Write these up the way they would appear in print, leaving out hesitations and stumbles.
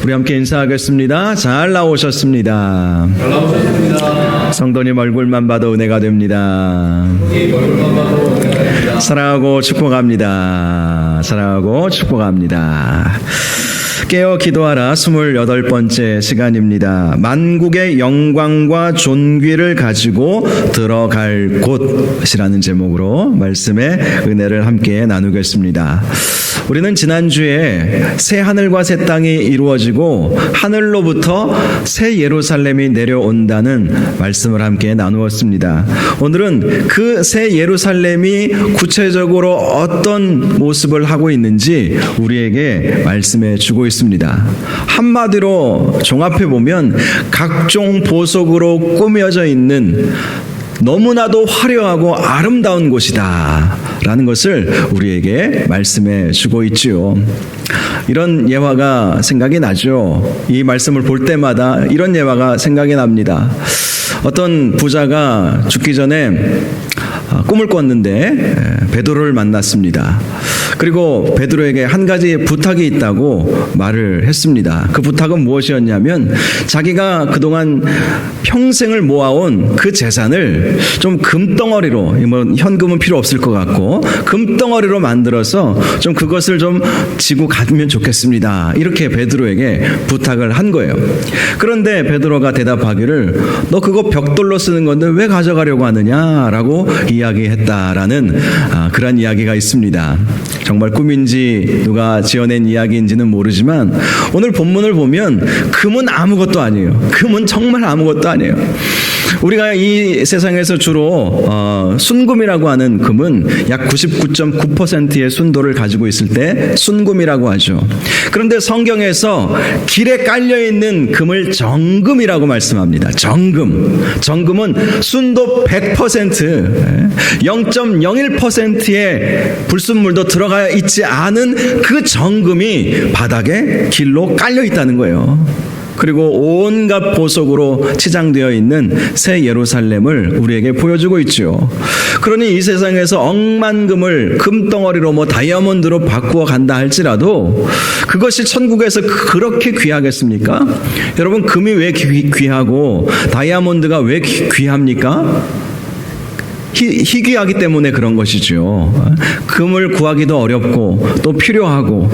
우리 함께 인사하겠습니다. 잘 나오셨습니다. 잘 나오셨습니다. 성도님 얼굴만 봐도 은혜가 됩니다. 얼굴만 봐도 은혜가 됩니다. 사랑하고 축복합니다. 사랑하고 축복합니다. 깨어 기도하라 28번째 시간입니다. 만국의 영광과 존귀를 가지고 들어갈 곳이라는 제목으로 말씀의 은혜를 함께 나누겠습니다. 우리는 지난주에 새 하늘과 새 땅이 이루어지고 하늘로부터 새 예루살렘이 내려온다는 말씀을 함께 나누었습니다. 오늘은 그 새 예루살렘이 구체적으로 어떤 모습을 하고 있는지 우리에게 말씀해 주고 있습니다. 한마디로 종합해 보면 각종 보석으로 꾸며져 있는 너무나도 화려하고 아름다운 곳이다 라는 것을 우리에게 말씀해 주고 있지요. 이런 예화가 생각이 나죠. 이 말씀을 볼 때마다 이런 예화가 생각이 납니다. 어떤 부자가 죽기 전에 꿈을 꿨는데 베드로를 만났습니다. 그리고 베드로에게 한 가지 부탁이 있다고 말을 했습니다. 그 부탁은 무엇이었냐면 자기가 그동안 평생을 모아온 그 재산을 좀 금덩어리로, 뭐 현금은 필요 없을 것 같고 금덩어리로 만들어서 좀 그것을 좀 지고 가면 좋겠습니다. 이렇게 베드로에게 부탁을 한 거예요. 그런데 베드로가 대답하기를 너 그거 벽돌로 쓰는 건데 왜 가져가려고 하느냐라고 이야기했다라는 그런 이야기가 있습니다. 정말 꿈인지 누가 지어낸 이야기인지는 모르지만 오늘 본문을 보면 금은 아무것도 아니에요. 금은 정말 아무것도 아니에요. 우리가 이 세상에서 주로 순금이라고 하는 금은 약 99.9%의 순도를 가지고 있을 때 순금이라고 하죠. 그런데 성경에서 길에 깔려있는 금을 정금이라고 말씀합니다. 정금은 순도 100%, 0.01%의 불순물도 들어가 있지 않은 그 정금이 바닥에 길로 깔려있다는 거예요. 그리고 온갖 보석으로 치장되어 있는 새 예루살렘을 우리에게 보여주고 있죠. 그러니 이 세상에서 억만금을 금덩어리로 뭐 다이아몬드로 바꾸어 간다 할지라도 그것이 천국에서 그렇게 귀하겠습니까? 여러분, 금이 왜 귀하고 다이아몬드가 왜 귀합니까? 희귀하기 때문에 그런 것이죠. 금을 구하기도 어렵고 또 필요하고,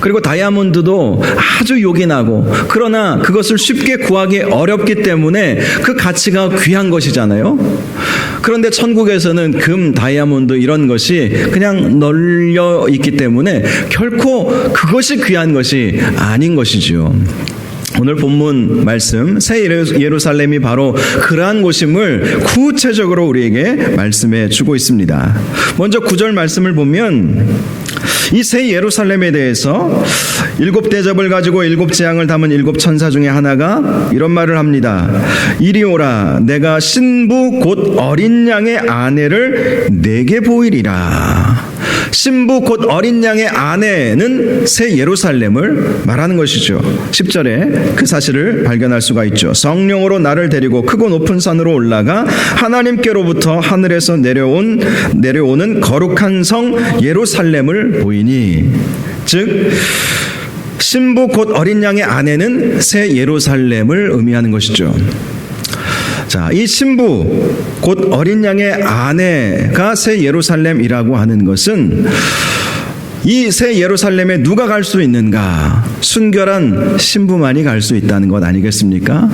그리고 다이아몬드도 아주 요긴하고, 그러나 그것을 쉽게 구하기 어렵기 때문에 그 가치가 귀한 것이잖아요. 그런데 천국에서는 금, 다이아몬드 이런 것이 그냥 널려 있기 때문에 결코 그것이 귀한 것이 아닌 것이죠. 오늘 본문 말씀, 새 예루살렘이 바로 그러한 곳임을 구체적으로 우리에게 말씀해 주고 있습니다. 먼저 9절 말씀을 보면 이 새 예루살렘에 대해서 7대접을 가지고 7재앙을 담은 7천사 중에 하나가 이런 말을 합니다. 이리 오라, 내가 신부 곧 어린 양의 아내를 내게 보이리라. 신부 곧 어린 양의 아내는 새 예루살렘을 말하는 것이죠. 10절에 그 사실을 발견할 수가 있죠. 성령으로 나를 데리고 크고 높은 산으로 올라가 하나님께로부터 하늘에서 내려오는 거룩한 성 예루살렘을 보이니, 즉 신부 곧 어린 양의 아내는 새 예루살렘을 의미하는 것이죠. 자, 이 신부 곧 어린 양의 아내가 새 예루살렘이라고 하는 것은 이 새 예루살렘에 누가 갈 수 있는가? 순결한 신부만이 갈 수 있다는 것 아니겠습니까?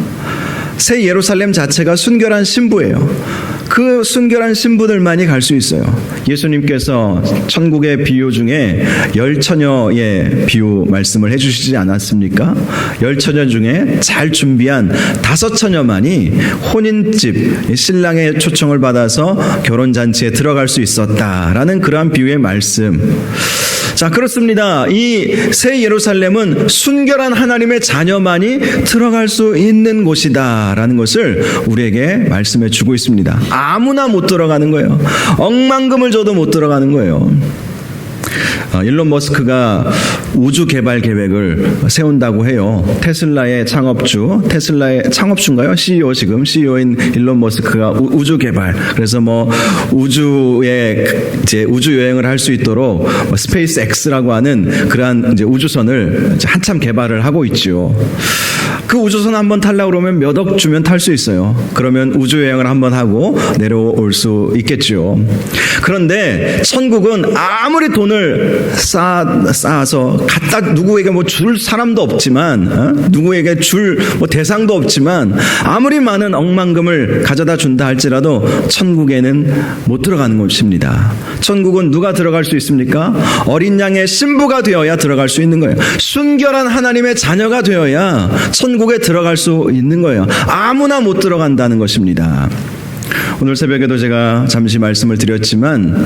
새 예루살렘 자체가 순결한 신부예요. 그 순결한 신부들만이 갈 수 있어요. 예수님께서 천국의 비유 중에 10처녀의 비유 말씀을 해주시지 않았습니까? 10처녀 중에 잘 준비한 5처녀만이 혼인집, 신랑의 초청을 받아서 결혼잔치에 들어갈 수 있었다라는 그러한 비유의 말씀. 자, 그렇습니다. 이 새 예루살렘은 순결한 하나님의 자녀만이 들어갈 수 있는 곳이다라는 것을 우리에게 말씀해 주고 있습니다. 아무나 못 들어가는 거예요. 억만금을 줘도 못 들어가는 거예요. 일론 머스크가 우주 개발 계획을 세운다고 해요. 테슬라의 창업주인가요? CEO 지금 CEO인 일론 머스크가 우주 개발. 그래서 뭐 우주에 이제 우주 여행을 할 수 있도록 스페이스 X라고 하는 그러한 이제 우주선을 이제 한참 개발을 하고 있죠. 그 우주선 한번 타려고 그러면 몇 억 주면 탈 수 있어요. 그러면 우주 여행을 한번 하고 내려올 수 있겠죠. 그런데 천국은 아무리 돈을 쌓아서 갖다 누구에게 뭐 줄 사람도 없지만, 누구에게 줄 뭐 대상도 없지만, 아무리 많은 억만금을 가져다 준다 할지라도 천국에는 못 들어가는 것입니다. 천국은 누가 들어갈 수 있습니까? 어린 양의 신부가 되어야 들어갈 수 있는 거예요. 순결한 하나님의 자녀가 되어야 천국에 들어갈 수 있는 거예요. 아무나 못 들어간다는 것입니다. 오늘 새벽에도 제가 잠시 말씀을 드렸지만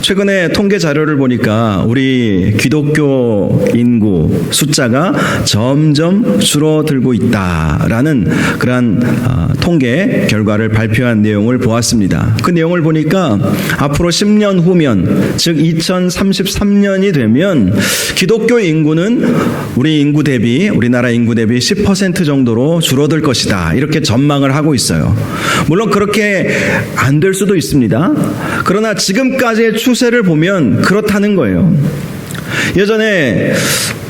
최근에 통계 자료를 보니까 우리 기독교 인구 숫자가 점점 줄어들고 있다라는 그러한 통계 결과를 발표한 내용을 보았습니다. 그 내용을 보니까 앞으로 10년 후면, 즉 2033년이 되면 기독교 인구는 우리나라 인구 대비 10% 정도로 줄어들 것이다, 이렇게 전망을 하고 있어요. 물론 그렇게 안 될 수도 있습니다. 그러나 지금까지의 추세를 보면 그렇다는 거예요. 예전에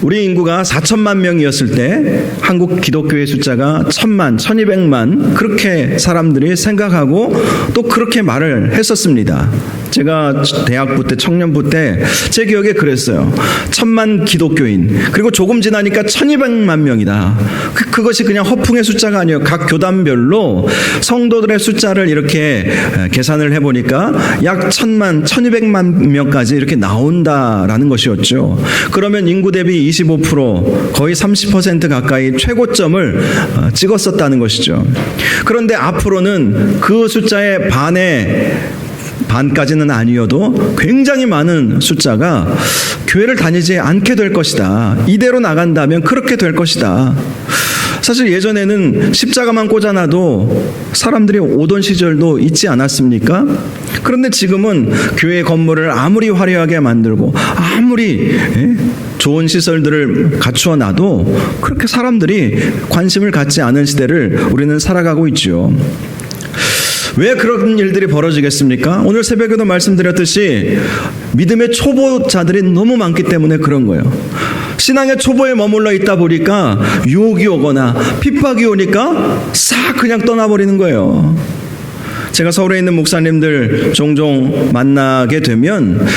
우리 인구가 4천만 명이었을 때 한국 기독교의 숫자가 1,000만, 1,200만 그렇게 사람들이 생각하고 또 그렇게 말을 했었습니다. 제가 대학부 때, 청년부 때 제 기억에 그랬어요. 1,000만 기독교인, 그리고 조금 지나니까 1,200만 명이다. 그것이 그냥 허풍의 숫자가 아니에요. 각 교단별로 성도들의 숫자를 이렇게 계산을 해보니까 약 1,000만, 1,200만 명까지 이렇게 나온다라는 것이었죠. 그러면 인구 대비 25%, 거의 30% 가까이 최고점을 찍었었다는 것이죠. 그런데 앞으로는 그 숫자의 반까지는 아니어도 굉장히 많은 숫자가 교회를 다니지 않게 될 것이다. 이대로 나간다면 그렇게 될 것이다. 사실 예전에는 십자가만 꽂아놔도 사람들이 오던 시절도 있지 않았습니까? 그런데 지금은 교회 건물을 아무리 화려하게 만들고 아무리 좋은 시설들을 갖추어 놔도 그렇게 사람들이 관심을 갖지 않은 시대를 우리는 살아가고 있죠. 왜 그런 일들이 벌어지겠습니까? 오늘 새벽에도 말씀드렸듯이 믿음의 초보자들이 너무 많기 때문에 그런 거예요. 신앙의 초보에 머물러 있다 보니까 유혹이 오거나 핍박이 오니까 싹 그냥 떠나버리는 거예요. 제가 서울에 있는 목사님들 종종 만나게 되면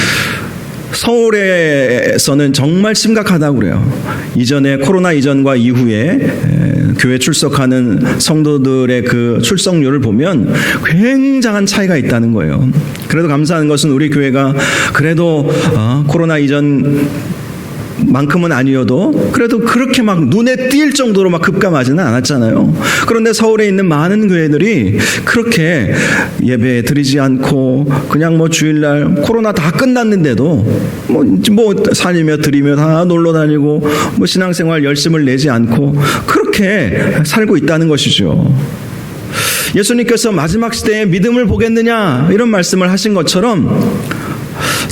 서울에서는 정말 심각하다고 그래요. 이전에 코로나 이전과 이후에 교회 출석하는 성도들의 그 출석률을 보면 굉장한 차이가 있다는 거예요. 그래도 감사한 것은 우리 교회가 그래도 코로나 이전 만큼은 아니어도 그래도 그렇게 막 눈에 띌 정도로 막 급감하지는 않았잖아요. 그런데 서울에 있는 많은 교회들이 그렇게 예배 드리지 않고 그냥 뭐 주일날 코로나 다 끝났는데도 뭐 산이며 들이며 다 놀러 다니고 뭐 신앙생활 열심을 내지 않고 그렇게 살고 있다는 것이죠. 예수님께서 마지막 시대에 믿음을 보겠느냐 이런 말씀을 하신 것처럼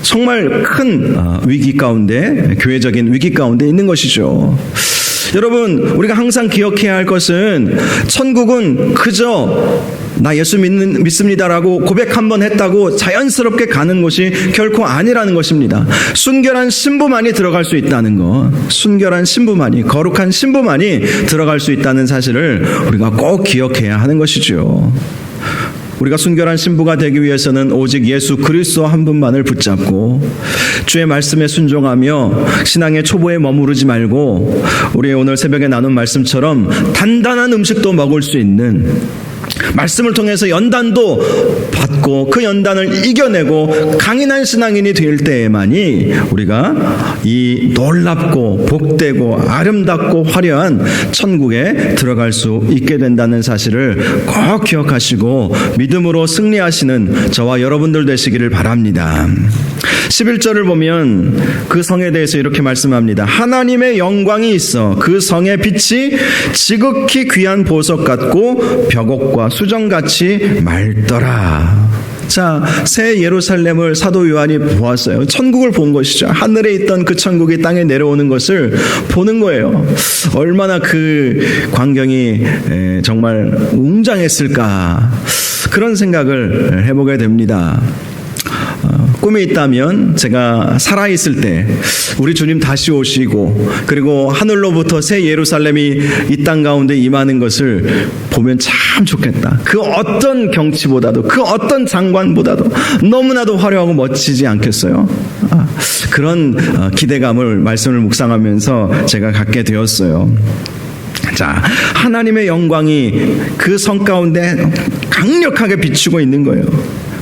정말 큰 위기 가운데, 교회적인 위기 가운데 있는 것이죠. 여러분, 우리가 항상 기억해야 할 것은 천국은 그저 나 예수 믿습니다라고 고백 한번 했다고 자연스럽게 가는 곳이 결코 아니라는 것입니다. 순결한 신부만이 들어갈 수 있다는 것, 순결한 신부만이, 거룩한 신부만이 들어갈 수 있다는 사실을 우리가 꼭 기억해야 하는 것이죠. 우리가 순결한 신부가 되기 위해서는 오직 예수 그리스도 한 분만을 붙잡고 주의 말씀에 순종하며 신앙의 초보에 머무르지 말고 우리 오늘 새벽에 나눈 말씀처럼 단단한 음식도 먹을 수 있는, 말씀을 통해서 연단도 받고 그 연단을 이겨내고 강인한 신앙인이 될 때에만이 우리가 이 놀랍고 복되고 아름답고 화려한 천국에 들어갈 수 있게 된다는 사실을 꼭 기억하시고 믿음으로 승리하시는 저와 여러분들 되시기를 바랍니다. 11절을 보면 그 성에 대해서 이렇게 말씀합니다. 하나님의 영광이 있어 그 성의 빛이 지극히 귀한 보석 같고 벽옥과 수정같이 맑더라. 자, 새 예루살렘을 사도 요한이 보았어요. 천국을 본 것이죠. 하늘에 있던 그 천국이 땅에 내려오는 것을 보는 거예요. 얼마나 그 광경이 정말 웅장했을까, 그런 생각을 해보게 됩니다. 꿈이 있다면 제가 살아있을 때 우리 주님 다시 오시고 그리고 하늘로부터 새 예루살렘이 이 땅 가운데 임하는 것을 보면 참 좋겠다. 그 어떤 경치보다도, 그 어떤 장관보다도 너무나도 화려하고 멋지지 않겠어요? 그런 기대감을 말씀을 묵상하면서 제가 갖게 되었어요. 자, 하나님의 영광이 그 성 가운데 강력하게 비추고 있는 거예요.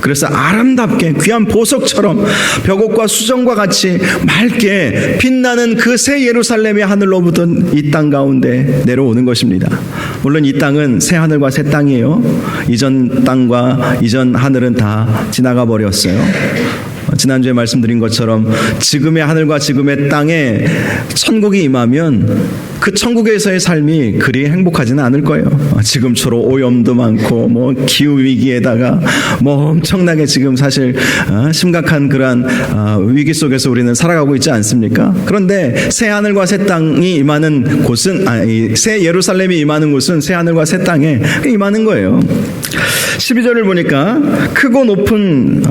그래서 아름답게 귀한 보석처럼 벽옥과 수정과 같이 맑게 빛나는 그 새 예루살렘이 하늘로부터 이 땅 가운데 내려오는 것입니다. 물론 이 땅은 새 하늘과 새 땅이에요. 이전 땅과 이전 하늘은 다 지나가 버렸어요. 지난주에 말씀드린 것처럼 지금의 하늘과 지금의 땅에 천국이 임하면 그 천국에서의 삶이 그리 행복하지는 않을 거예요. 지금처럼 오염도 많고 뭐 기후 위기에다가 뭐 엄청나게 지금 사실 심각한 그러한 위기 속에서 우리는 살아가고 있지 않습니까? 그런데 새 하늘과 새 땅이 임하는 곳은, 새 예루살렘이 임하는 곳은 새 하늘과 새 땅에 임하는 거예요. 12절을 보니까 크고 높은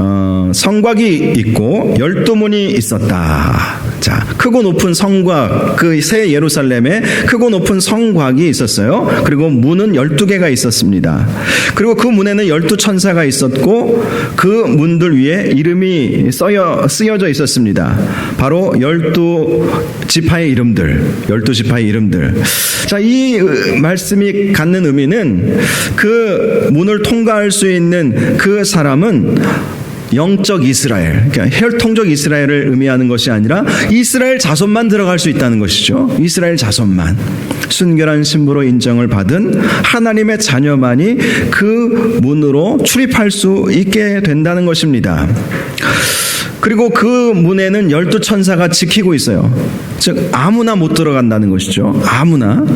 성곽이 있고 12문이 있었다. 자, 크고 높은 성곽, 그 새 예루살렘에 크고 높은 성곽이 있었어요. 그리고 문은 12개가 있었습니다. 그리고 그 문에는 12천사가 있었고 그 문들 위에 이름이 쓰여져 있었습니다. 바로 12지파의 이름들, 12지파의 이름들. 자, 이 말씀이 갖는 의미는 그 문을 통과할 수 있는 그 사람은 영적 이스라엘, 그러니까 혈통적 이스라엘을 의미하는 것이 아니라 이스라엘 자손만 들어갈 수 있다는 것이죠. 이스라엘 자손만, 순결한 신부로 인정을 받은 하나님의 자녀만이 그 문으로 출입할 수 있게 된다는 것입니다. 그리고 그 문에는 12천사가 지키고 있어요. 즉 아무나 못 들어간다는 것이죠. 아무나.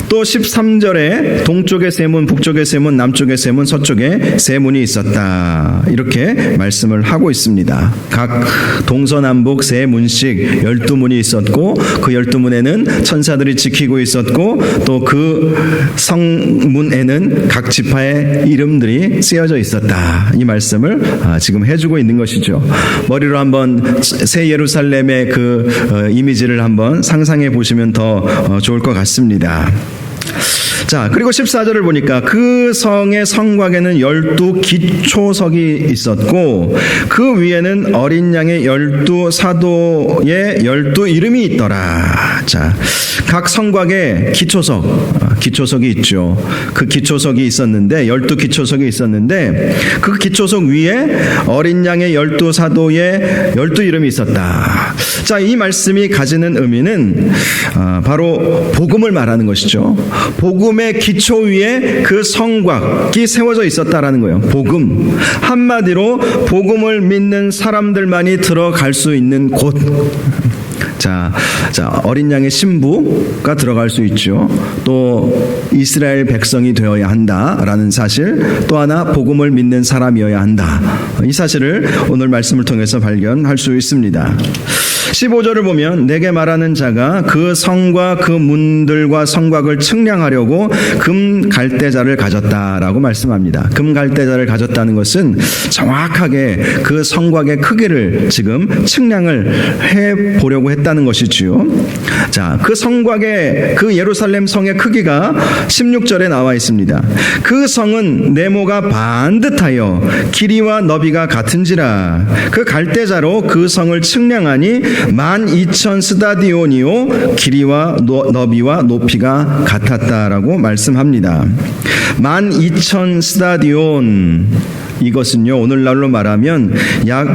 또 13절에 동쪽에 세 문, 북쪽에 세 문, 남쪽에 세 문, 서쪽에 세 문이 있었다, 이렇게 말씀을 하고 있습니다. 각 동서남북 세 문씩 12문이 있었고 그 12문에는 천사들이 지키고 있었고 또 그 성문에는 각 지파의 이름들이 쓰여져 있었다, 이 말씀을 지금 해주고 있는 것이죠. 머리로 한번 새 예루살렘의 그 이미지를 한번 상상해 보시면 더 좋을 것 같습니다. 자, 그리고 14절을 보니까 그 성의 성곽에는 12기초석이 있었고 그 위에는 어린 양의 12사도의 12이름이 있더라. 자, 각 성곽에 기초석이 있죠. 그 기초석이 있었는데 12기초석이 있었는데 그 기초석 위에 어린 양의 12사도의 12이름이 있었다. 자, 이 말씀이 가지는 의미는 바로 복음을 말하는 것이죠. 복음의 기초 위에 그 성곽이 세워져 있었다라는 거예요. 복음. 한마디로 복음을 믿는 사람들만이 들어갈 수 있는 곳. 자, 어린 양의 신부가 들어갈 수 있죠. 또 이스라엘 백성이 되어야 한다라는 사실, 또 하나 복음을 믿는 사람이어야 한다. 이 사실을 오늘 말씀을 통해서 발견할 수 있습니다. 15절을 보면 내게 말하는 자가 그 성과 그 문들과 성곽을 측량하려고 금 갈대자를 가졌다라고 말씀합니다. 금 갈대자를 가졌다는 것은 정확하게 그 성곽의 크기를 지금 측량을 해보려고 했다는 것이지요. 자, 그 성곽의 그 예루살렘 성의 크기가 16절에 나와 있습니다. 그 성은 네모가 반듯하여 길이와 너비가 같은지라 그 갈대자로 그 성을 측량하니 12,000 스타디온이요 길이와 너비와 높이가 같았다라고 말씀합니다. 12,000 스타디온, 이것은요 오늘날로 말하면 약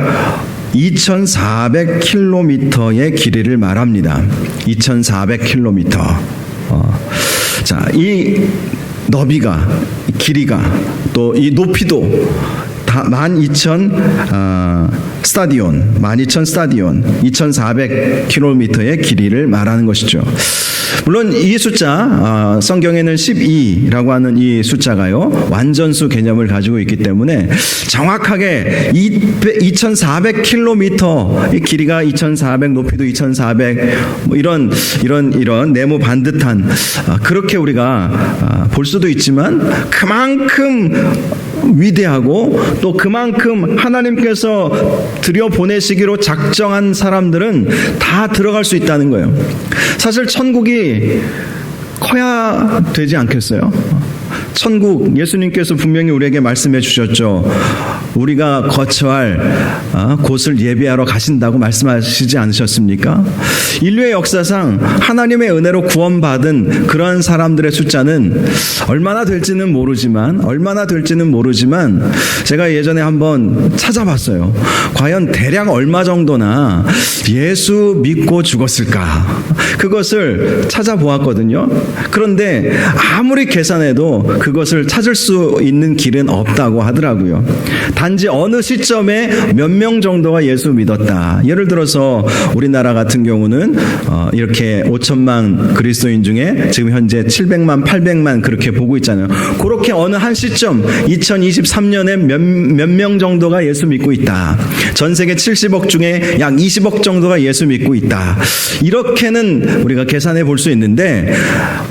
2,400km의 길이를 말합니다. 2,400km. 자, 이 너비가, 길이가, 또 이 높이도 다 12,000 스타디온, 12,000 스타디온, 2,400km의 길이를 말하는 것이죠. 물론 이 숫자 성경에는 12라고 하는 이 숫자가요 완전수 개념을 가지고 있기 때문에 정확하게 2400km 이 길이가 2400 높이도 2400 뭐 이런 네모 반듯한 그렇게 우리가 볼 수도 있지만 그만큼 위대하고 또 그만큼 하나님께서 들여보내시기로 작정한 사람들은 다 들어갈 수 있다는 거예요. 사실 천국이 커야 되지 않겠어요? 천국 예수님께서 분명히 우리에게 말씀해 주셨죠. 우리가 거처할 곳을 예비하러 가신다고 말씀하시지 않으셨습니까? 인류의 역사상 하나님의 은혜로 구원받은 그런 사람들의 숫자는 얼마나 될지는 모르지만 제가 예전에 한번 찾아봤어요. 과연 대략 얼마 정도나 예수 믿고 죽었을까? 그것을 찾아보았거든요. 그런데 아무리 계산해도 그것을 찾을 수 있는 길은 없다고 하더라고요. 단지 어느 시점에 몇 명 정도가 예수 믿었다. 예를 들어서 우리나라 같은 경우는 이렇게 5천만 그리스도인 중에 지금 현재 700만, 800만 그렇게 보고 있잖아요. 그렇게 어느 한 시점 2023년에 몇 명 정도가 예수 믿고 있다. 전 세계 70억 중에 약 20억 정도가 예수 믿고 있다. 이렇게는 우리가 계산해 볼 수 있는데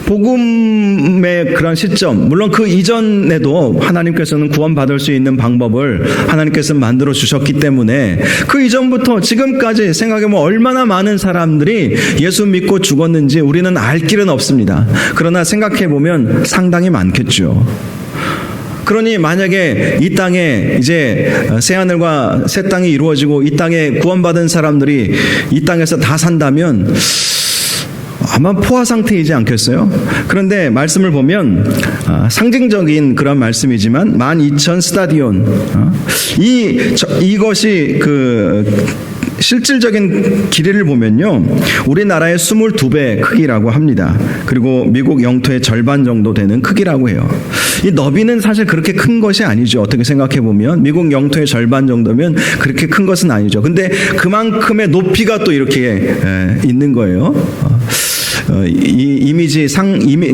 복음의 그런 시점, 물론 그 이전에도 하나님께서는 구원받을 수 있는 방법을 하나님께서 만들어 주셨기 때문에 그 이전부터 지금까지 생각해보면 얼마나 많은 사람들이 예수 믿고 죽었는지 우리는 알 길은 없습니다. 그러나 생각해보면 상당히 많겠죠. 그러니 만약에 이 땅에 이제 새하늘과 새 땅이 이루어지고 이 땅에 구원받은 사람들이 이 땅에서 다 산다면 아마 포화 상태이지 않겠어요? 그런데 말씀을 보면 상징적인 그런 말씀이지만 12,000 스타디온 이것이 실질적인 길이를 보면요 우리나라의 22배 크기라고 합니다. 그리고 미국 영토의 절반 정도 되는 크기라고 해요. 이 너비는 사실 그렇게 큰 것이 아니죠. 어떻게 생각해 보면 미국 영토의 절반 정도면 그렇게 큰 것은 아니죠. 근데 그만큼의 높이가 또 이렇게 있는 거예요. 이 이미지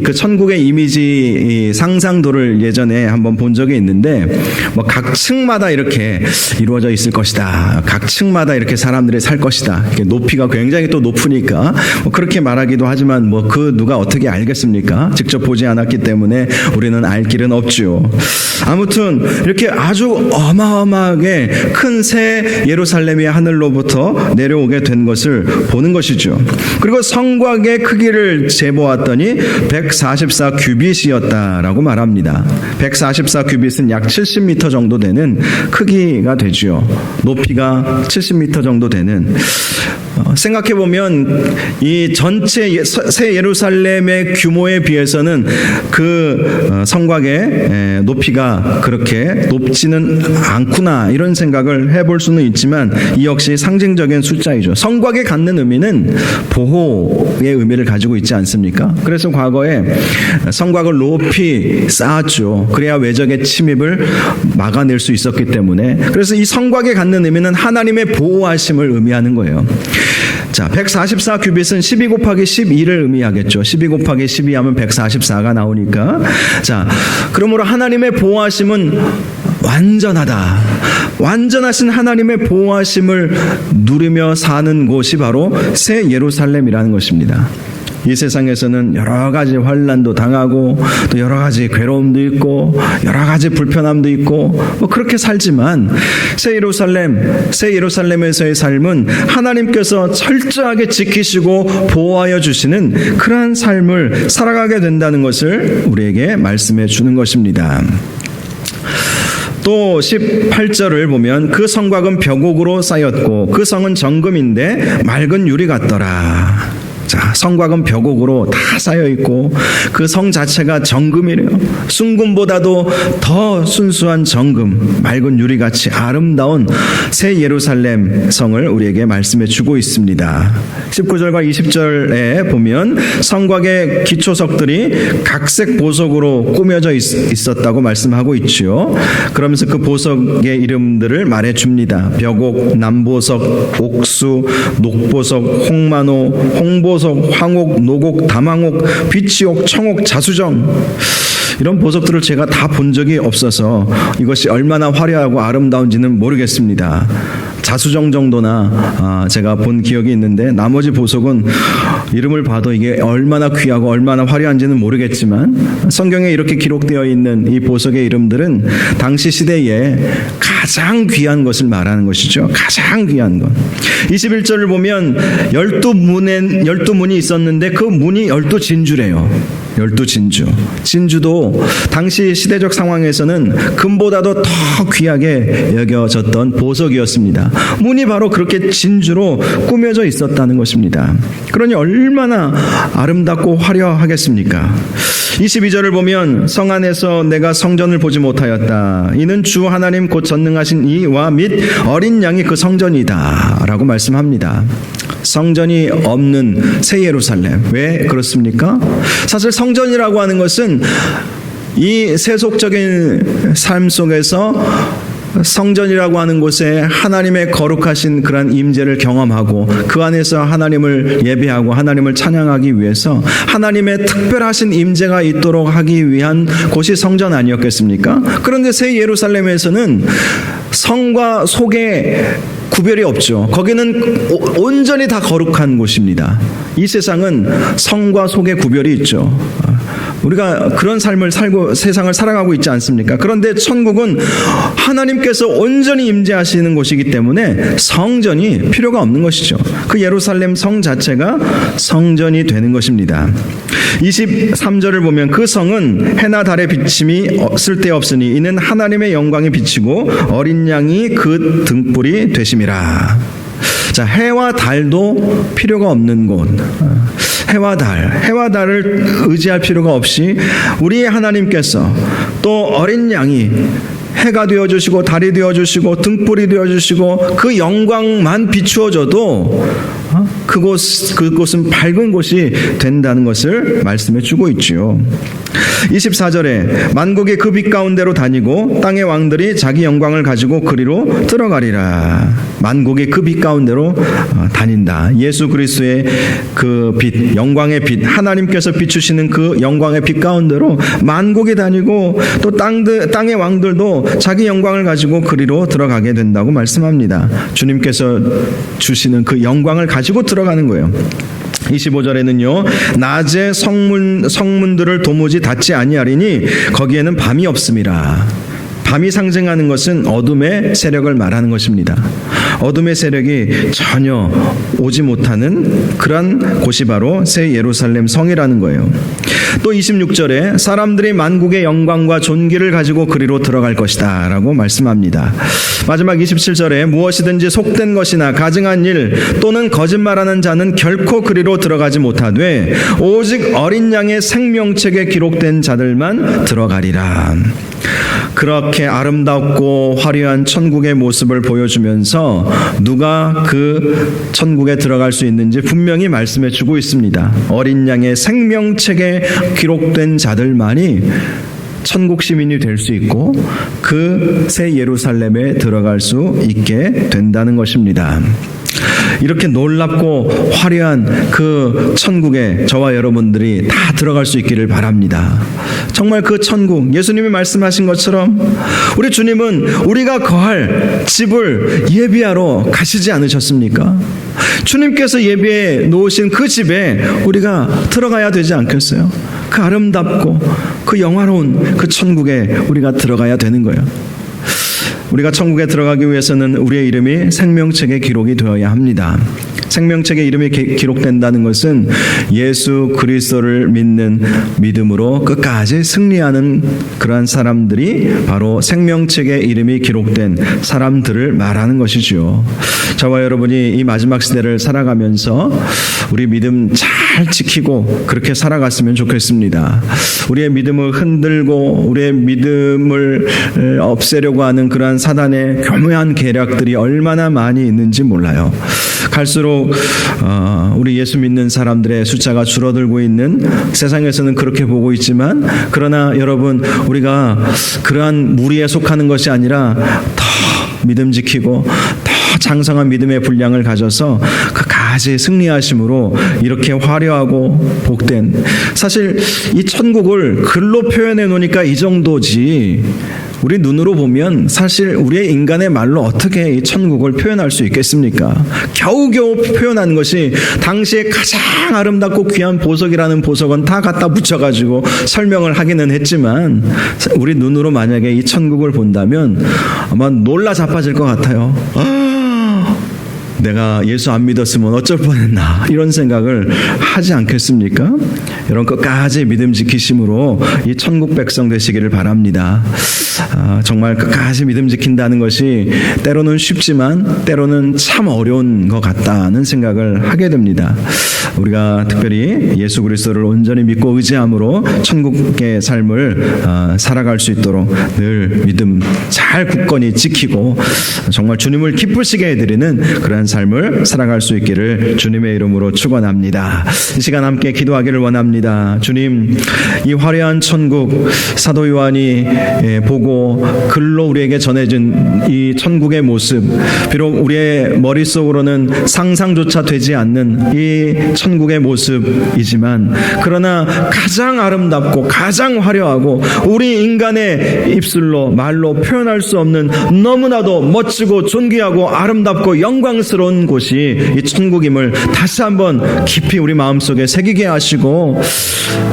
그 천국의 이미지 상상도를 예전에 한번 본 적이 있는데 뭐 각 층마다 이렇게 이루어져 있을 것이다. 각 층마다 이렇게 사람들이 살 것이다. 이렇게 높이가 굉장히 또 높으니까 뭐 그렇게 말하기도 하지만 뭐 그 누가 어떻게 알겠습니까? 직접 보지 않았기 때문에 우리는 알 길은 없죠. 아무튼 이렇게 아주 어마어마하게 큰 새 예루살렘이 하늘로부터 내려오게 된 것을 보는 것이죠. 그리고 성곽의 크기를 재보았더니 144 규빗이었다라고 말합니다. 144 규빗은 약 70m 정도 되는 크기가 되죠. 높이가 70m 정도 되는 생각해보면 이 전체 새 예루살렘의 규모에 비해서는 그 성곽의 높이가 그렇게 높지는 않구나 이런 생각을 해볼 수는 있지만 이 역시 상징적인 숫자이죠. 성곽에 갖는 의미는 보호의 의미를 가지고 있지 않습니까? 그래서 과거에 성곽을 높이 쌓았죠. 그래야 외적의 침입을 막아낼 수 있었기 때문에 그래서 이 성곽에 갖는 의미는 하나님의 보호하심을 의미하는 거예요. 자, 144 규빗은 12 곱하기 12를 의미하겠죠. 12 곱하기 12 하면 144가 나오니까. 자, 그러므로 하나님의 보호하심은 완전하다. 완전하신 하나님의 보호하심을 누리며 사는 곳이 바로 새 예루살렘이라는 것입니다. 이 세상에서는 여러 가지 환난도 당하고 또 여러 가지 괴로움도 있고 여러 가지 불편함도 있고 뭐 그렇게 살지만 새 예루살렘에서의 삶은 하나님께서 철저하게 지키시고 보호하여 주시는 그러한 삶을 살아가게 된다는 것을 우리에게 말씀해 주는 것입니다. 또 18절을 보면 그 성곽은 벽옥으로 쌓였고 그 성은 정금인데 맑은 유리 같더라. 자, 성곽은 벽옥으로 다 쌓여 있고 그 성 자체가 정금이래요. 순금보다도 더 순수한 정금, 맑은 유리같이 아름다운 새 예루살렘 성을 우리에게 말씀해 주고 있습니다. 19절과 20절에 보면 성곽의 기초석들이 각색 보석으로 꾸며져 있었다고 말씀하고 있죠. 그러면서 그 보석의 이름들을 말해 줍니다. 벽옥, 남보석, 옥수, 녹보석, 홍만호, 홍보석, 황보석, 황옥, 노곡, 담황옥, 비치옥, 청옥, 자수정, 이런 보석들을 제가 다 본 적이 없어서 이것이 얼마나 화려하고 아름다운지는 모르겠습니다. 자수정 정도나 제가 본 기억이 있는데 나머지 보석은 이름을 봐도 이게 얼마나 귀하고 얼마나 화려한지는 모르겠지만 성경에 이렇게 기록되어 있는 이 보석의 이름들은 당시 시대에 가장 귀한 것을 말하는 것이죠. 가장 귀한 것. 21절을 보면 12문이 있었는데 그 문이 12진주래요. 12진주. 진주도 당시 시대적 상황에서는 금보다도 더 귀하게 여겨졌던 보석이었습니다. 문이 바로 그렇게 진주로 꾸며져 있었다는 것입니다. 그러니 얼마나 아름답고 화려하겠습니까? 22절을 보면 성 안에서 내가 성전을 보지 못하였다. 이는 주 하나님 곧 전능하신 이와 및 어린 양이 그 성전이다 라고 말씀합니다. 성전이 없는 새 예루살렘. 왜 그렇습니까? 사실 성전이라고 하는 것은 이 세속적인 삶 속에서 성전이라고 하는 곳에 하나님의 거룩하신 그러한 임재를 경험하고 그 안에서 하나님을 예배하고 하나님을 찬양하기 위해서 하나님의 특별하신 임재가 있도록 하기 위한 곳이 성전 아니었겠습니까? 그런데 새 예루살렘에서는 성과 속에 구별이 없죠. 거기는 온전히 다 거룩한 곳입니다. 이 세상은 성과 속의 구별이 있죠. 우리가 그런 삶을 살고 세상을 살아가고 있지 않습니까? 그런데 천국은 하나님께서 온전히 임재하시는 곳이기 때문에 성전이 필요가 없는 것이죠. 그 예루살렘 성 자체가 성전이 되는 것입니다. 23절을 보면 그 성은 해나 달의 비침이 쓸데없으니 이는 하나님의 영광이 비치고 어린 양이 그 등불이 되심이라. 자, 해와 달도 필요가 없는 곳. 해와 달을 의지할 필요가 없이 우리 하나님께서 또 어린 양이 해가 되어주시고 달이 되어주시고 등불이 되어주시고 그 영광만 비추어져도 그곳은 밝은 곳이 된다는 것을 말씀해 주고 있죠. 24절에 만국이 그 빛 가운데로 다니고 땅의 왕들이 자기 영광을 가지고 그리로 들어가리라. 만국이 그 빛 가운데로 다닌다. 예수 그리스도의 그 빛, 영광의 빛, 하나님께서 비추시는 그 영광의 빛 가운데로 만국이 다니고 또 땅의 왕들도 자기 영광을 가지고 그리로 들어가게 된다고 말씀합니다. 주님께서 주시는 그 영광을 가지고 들어가는 거예요. 25절에는요. 낮에 성문들을 도무지 닫지 아니하리니 거기에는 밤이 없음이라. 밤이 상징하는 것은 어둠의 세력을 말하는 것입니다. 어둠의 세력이 전혀 오지 못하는 그런 곳이 바로 새 예루살렘 성이라는 거예요. 또 26절에 사람들이 만국의 영광과 존귀를 가지고 그리로 들어갈 것이다 라고 말씀합니다. 마지막 27절에 무엇이든지 속된 것이나 가증한 일 또는 거짓말하는 자는 결코 그리로 들어가지 못하되 오직 어린 양의 생명책에 기록된 자들만 들어가리라. 그렇게 아름답고 화려한 천국의 모습을 보여주면서 누가 그 천국에 들어갈 수 있는지 분명히 말씀해 주고 있습니다. 어린 양의 생명책에 기록된 자들만이 천국 시민이 될 수 있고 그 새 예루살렘에 들어갈 수 있게 된다는 것입니다. 이렇게 놀랍고 화려한 그 천국에 저와 여러분들이 다 들어갈 수 있기를 바랍니다. 정말 그 천국, 예수님이 말씀하신 것처럼 우리 주님은 우리가 거할 집을 예비하러 가시지 않으셨습니까? 주님께서 예비해 놓으신 그 집에 우리가 들어가야 되지 않겠어요? 그 아름답고 그 영화로운 그 천국에 우리가 들어가야 되는 거예요. 우리가 천국에 들어가기 위해서는 우리의 이름이 생명책에 기록이 되어야 합니다. 생명책에 이름이 기록된다는 것은 예수 그리스도를 믿는 믿음으로 끝까지 승리하는 그러한 사람들이 바로 생명책에 이름이 기록된 사람들을 말하는 것이죠. 저와 여러분이 이 마지막 시대를 살아가면서 우리 믿음 잘 지키고 그렇게 살아갔으면 좋겠습니다. 우리의 믿음을 흔들고 우리의 믿음을 없애려고 하는 그러한 사단의 교묘한 계략들이 얼마나 많이 있는지 몰라요. 갈수록 우리 예수 믿는 사람들의 숫자가 줄어들고 있는 세상에서는 그렇게 보고 있지만 그러나 여러분 우리가 그러한 무리에 속하는 것이 아니라 더 믿음 지키고 더 장성한 믿음의 분량을 가져서 그까지 승리하심으로 이렇게 화려하고 복된, 사실 이 천국을 글로 표현해 놓으니까 이 정도지, 우리 눈으로 보면 사실 우리의 인간의 말로 어떻게 이 천국을 표현할 수 있겠습니까? 겨우겨우 표현한 것이 당시에 가장 아름답고 귀한 보석이라는 보석은 다 갖다 붙여가지고 설명을 하기는 했지만, 우리 눈으로 만약에 이 천국을 본다면 아마 놀라 자빠질 것 같아요. 내가 예수 안 믿었으면 어쩔 뻔했나, 이런 생각을 하지 않겠습니까? 여러분, 끝까지 믿음 지키심으로 이 천국 백성 되시기를 바랍니다. 정말 끝까지 믿음 지킨다는 것이 때로는 쉽지만 때로는 참 어려운 것 같다는 생각을 하게 됩니다. 우리가 특별히 예수 그리스도를 온전히 믿고 의지함으로 천국의 삶을 살아갈 수 있도록 늘 믿음 잘 굳건히 지키고 정말 주님을 기쁘시게 해드리는 그러한 삶을 살아갈 수 있기를 주님의 이름으로 축원합니다. 이 시간 함께 기도하기를 원합니다. 주님, 이 화려한 천국, 사도 요한이 보고 글로 우리에게 전해진 이 천국의 모습, 비록 우리의 머릿속으로는 상상조차 되지 않는 이 천국의 모습이지만, 그러나 가장 아름답고 가장 화려하고 우리 인간의 입술로 말로 표현할 수 없는 너무나도 멋지고 존귀하고 아름답고 영광스러운 곳이 이 천국임을 다시 한번 깊이 우리 마음속에 새기게 하시고,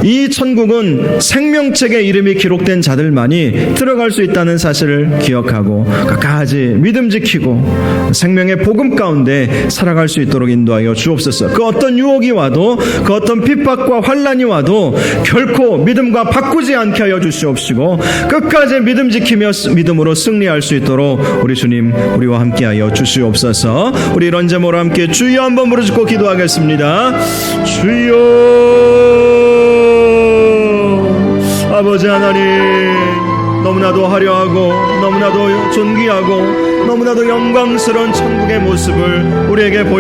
이 천국은 생명책의 이름이 기록된 자들만이 들어갈 수 있다는 사실을 기억하고 끝까지 믿음 지키고 생명의 복음 가운데 살아갈 수 있도록 인도하여 주옵소서. 그 어떤 유혹이 와도, 그 어떤 핍박과 환난이 와도 결코 믿음과 바꾸지 않게 하여 주시옵시고, 끝까지 믿음 지키며 믿음으로 승리할 수 있도록 우리 주님 우리와 함께하여 주시옵소서. 우리 이런 제목으로 함께 주여 한번 부르짖고 기도하겠습니다. 주여. 아버지 하나님, 너무나도 화려하고 너무나도 존귀하고 너무나도 영광스러운 천국의 모습을 우리에게 보여주옵소서.